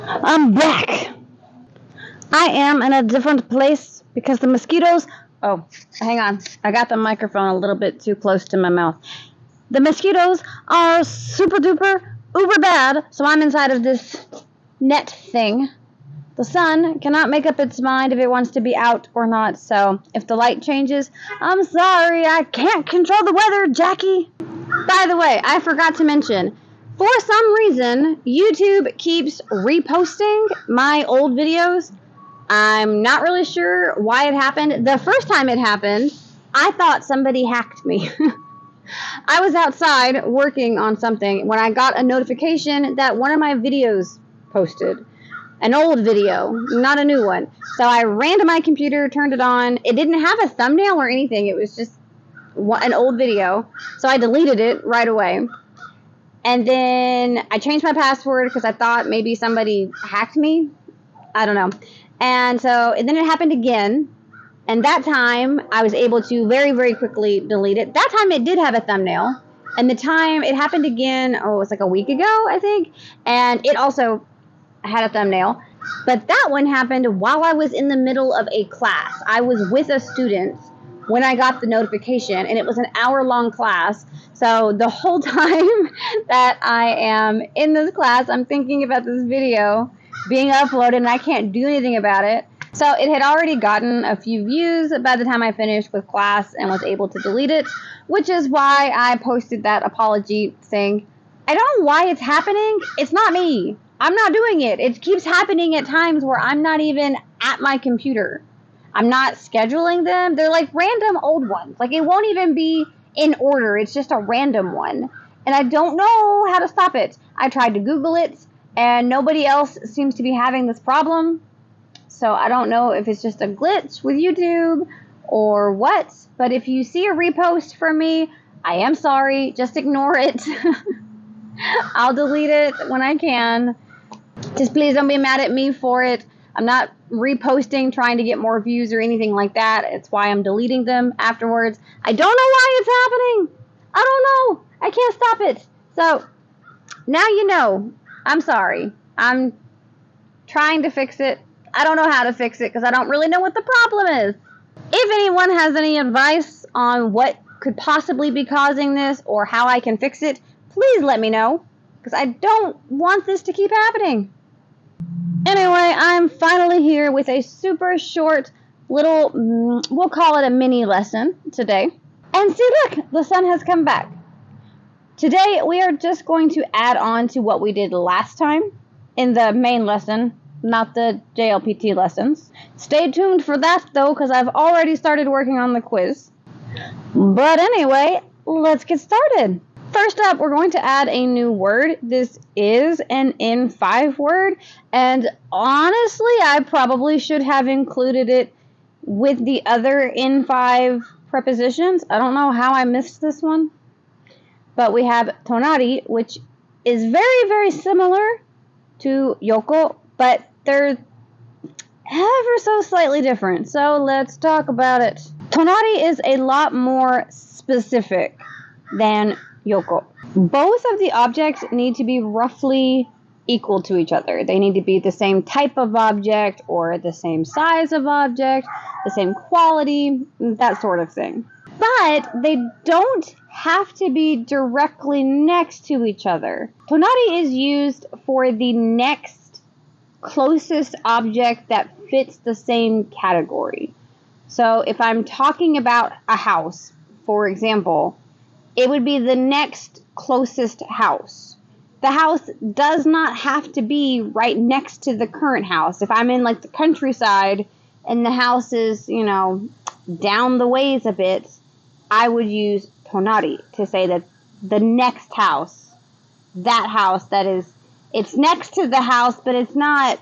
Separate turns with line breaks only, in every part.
I'm back. I am in a different place because the mosquitoes... Oh, hang on. I got the microphone a little bit too close to my mouth. The mosquitoes are super duper uber bad, so I'm inside of this net thing. The sun cannot make up its mind if it wants to be out or not, so if the light changes, I'm sorry, I can't control the weather, Jackie. By the way, I forgot to mention, for some reason, YouTube keeps reposting my old videos. I'm not really sure why it happened. The first time it happened, I thought somebody hacked me. I was outside working on something when I got a notification that one of my videos posted. An old video, not a new one. So I ran to my computer, turned it on. It didn't have a thumbnail or anything. It was just an old video. So I deleted it right away. And then I changed my password because I thought maybe somebody hacked me. I don't know. And then it happened again. And that time I was able to very, very quickly delete it. That time it did have a thumbnail. And the time it happened again, it was like a week ago, I think. And it also had a thumbnail. But that one happened while I was in the middle of a class. I was with a student when I got the notification, and it was an hour-long class. So the whole time that I am in this class, I'm thinking about this video being uploaded, and I can't do anything about it. So it had already gotten a few views by the time I finished with class and was able to delete it, which is why I posted that apology thing. I don't know why it's happening. It's not me. I'm not doing it. It keeps happening at times where I'm not even at my computer. I'm not scheduling them. They're like random old ones. Like it won't even be in order. It's just a random one. And I don't know how to stop it. I tried to Google it and nobody else seems to be having this problem. So I don't know if it's just a glitch with YouTube or what. But if you see a repost from me, I am sorry. Just ignore it. I'll delete it when I can. Just please don't be mad at me for it. I'm not reposting trying to get more views or anything like that. It's why I'm deleting them afterwards. I don't know why it's happening. I don't know. I can't stop it. So now you know. I'm sorry. I'm trying to fix it. I don't know how to fix it because I don't really know what the problem is. If anyone has any advice on what could possibly be causing this or how I can fix it, please let me know. Because I don't want this to keep happening. Anyway, I'm finally here with a super short little, we'll call it a mini lesson today. And see, look, the sun has come back. Today, we are just going to add on to what we did last time in the main lesson, not the JLPT lessons. Stay tuned for that, though, because I've already started working on the quiz. But anyway, let's get started. First up, we're going to add a new word. This is an N5 word, and honestly, I probably should have included it with the other N5 prepositions. I don't know how I missed this one, but we have Tonari, which is very, very similar to Yoko, but they're ever so slightly different, so let's talk about it. Tonari is a lot more specific than Yoko. Both of the objects need to be roughly equal to each other. They need to be the same type of object or the same size of object, the same quality, that sort of thing. But they don't have to be directly next to each other. Tonari is used for the next closest object that fits the same category. So if I'm talking about a house, for example, it would be the next closest house. The house does not have to be right next to the current house. If I'm in like the countryside and the house is, down the ways a bit, I would use Tonari to say that the next house, that house that is, it's next to the house, but it's the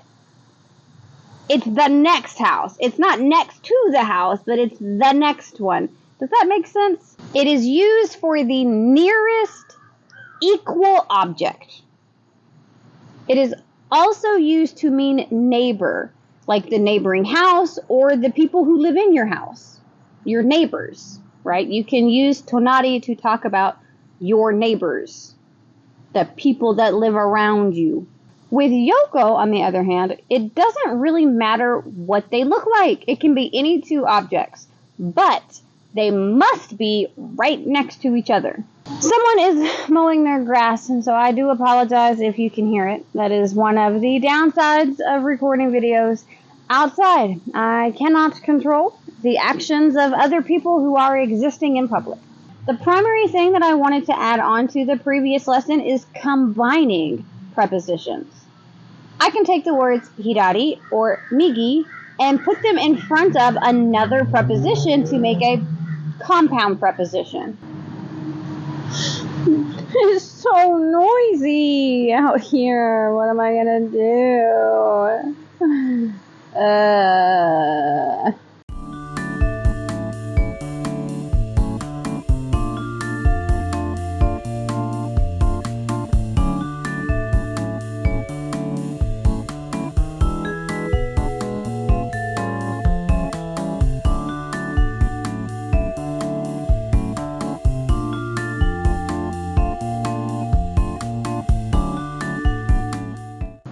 next house. It's not next to the house, but it's the next one. Does that make sense? It is used for the nearest equal object. It is also used to mean neighbor, like the neighboring house or the people who live in your house, your neighbors, right? You can use Tonari to talk about your neighbors, the people that live around you. With Yoko, on the other hand, it doesn't really matter what they look like. It can be any two objects, but they must be right next to each other. Someone is mowing their grass, and so I do apologize if you can hear it. That is one of the downsides of recording videos outside. I cannot control the actions of other people who are existing in public. The primary thing that I wanted to add on to the previous lesson is combining prepositions. I can take the words hidari or migi and put them in front of another preposition to make a compound preposition. It's so noisy out here. What am I gonna do?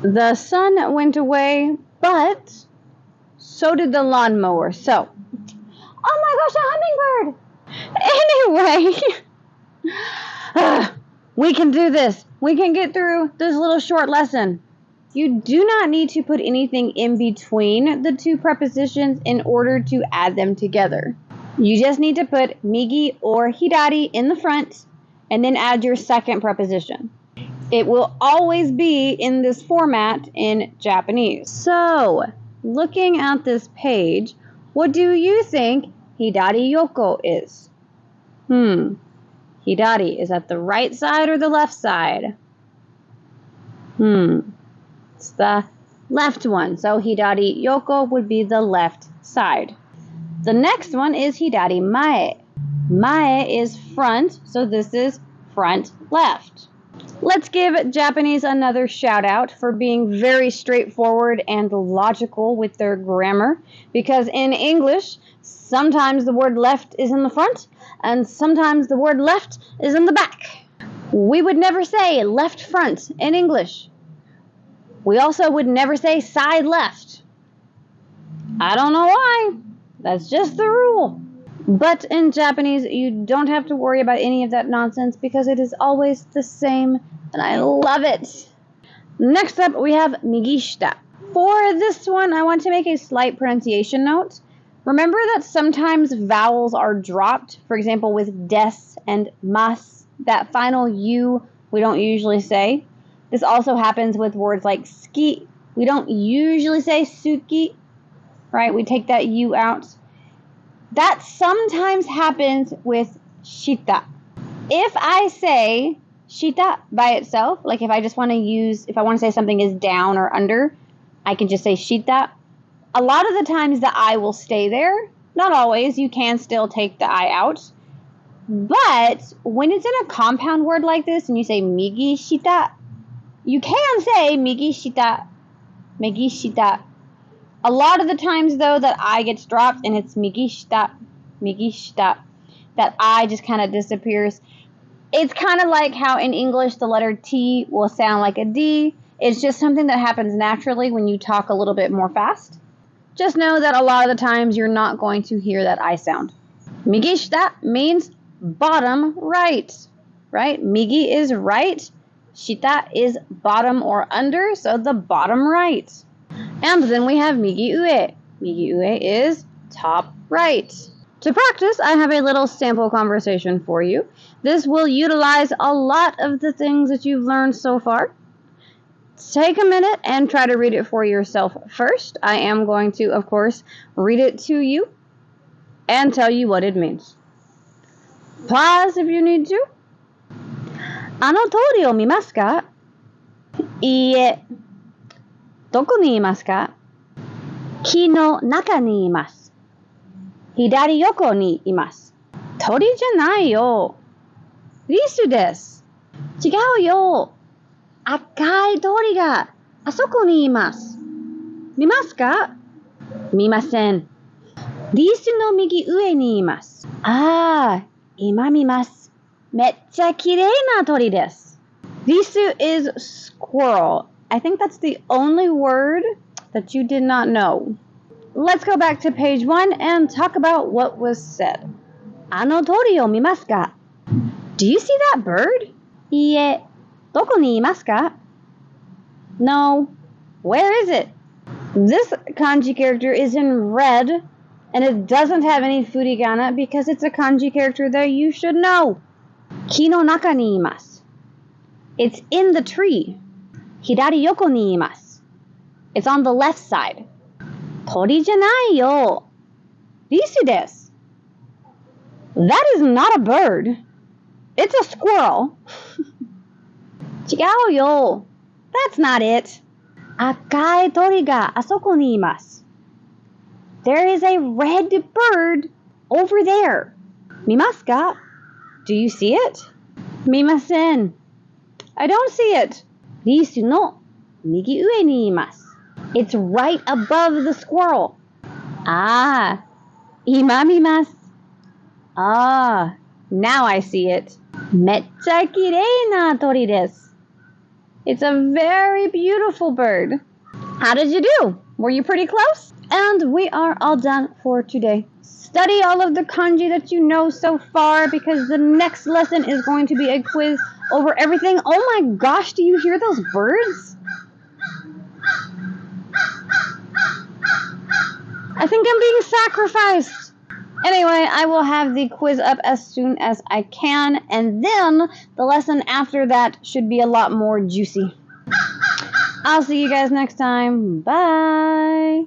The sun went away, but so did the lawnmower. So, oh my gosh, a hummingbird! Anyway, we can do this. We can get through this little short lesson. You do not need to put anything in between the two prepositions in order to add them together. You just need to put migi or hidari in the front and then add your second preposition. It will always be in this format in Japanese. So, looking at this page, what do you think hidari yoko is? Hidari, is that the right side or the left side? It's the left one. So, hidari yoko would be the left side. The next one is hidari mae. Mae is front, so this is front left. Let's give Japanese another shout out for being very straightforward and logical with their grammar, because in English, sometimes the word left is in the front and sometimes the word left is in the back. We would never say left front in English. We also would never say side left. I don't know why. That's just the rule. But in Japanese, you don't have to worry about any of that nonsense because it is always the same, and I love it. Next up, we have migishita. For this one, I want to make a slight pronunciation note. Remember that sometimes vowels are dropped, for example, with des and mas. That final U we don't usually say. This also happens with words like ski. We don't usually say suki, right? We take that U out. That sometimes happens with shita. If I say shita by itself, like if I want to say something is down or under, I can just say shita. A lot of the times the I will stay there. Not always. You can still take the I out. But when it's in a compound word like this and you say migi shita, you can say migi shita, migi shita. A lot of the times, though, that I gets dropped and it's migishita, that I just kind of disappears. It's kind of like how in English the letter T will sound like a D. It's just something that happens naturally when you talk a little bit more fast. Just know that a lot of the times you're not going to hear that I sound. Migishita means bottom right, right? Migi is right. Shita is bottom or under, so the bottom right. And then we have migi ue. Migi ue is top right. To practice, I have a little sample conversation for you. This will utilize a lot of the things that you've learned so far. Take a minute and try to read it for yourself first. I am going to, of course, read it to you and tell you what it means. Pause if you need to. あの通りを見ますか? いいえ。どこにいますか? 木の中にいます。左横にいます。鳥じゃないよ。リスです。違うよ。赤い鳥があそこにいます。見ますか? 見ません。リスの右上にいます。ああ、今見ます。めっちゃ綺麗な鳥です。リス is squirrel. I think that's the only word that you did not know. Let's go back to page 1 and talk about what was said. あの鳥を見ますか? Do you see that bird? いいえ、どこにいますか? No. Where is it? This kanji character is in red, and it doesn't have any furigana because it's a kanji character that you should know. 木の中にいます. It's in the tree. 左横にいます. It's on the left side. 鳥じゃないよ. Risu desu. That is not a bird. It's a squirrel. 違うよ. That's not it. 赤い鳥があそこにいます. There is a red bird over there. 見ますか? Do you see it? 見ません. I don't see it. リスの右上にいます. It's right above the squirrel. ああ、今見ます. Ah, now I see it. めっちゃ綺麗な鳥です. It's a very beautiful bird. How did you do? Were you pretty close? And we are all done for today. Study all of the kanji that you know so far because the next lesson is going to be a quiz over everything. Oh my gosh, do you hear those birds? I think I'm being sacrificed. Anyway, I will have the quiz up as soon as I can, and then the lesson after that should be a lot more juicy. I'll see you guys next time. Bye!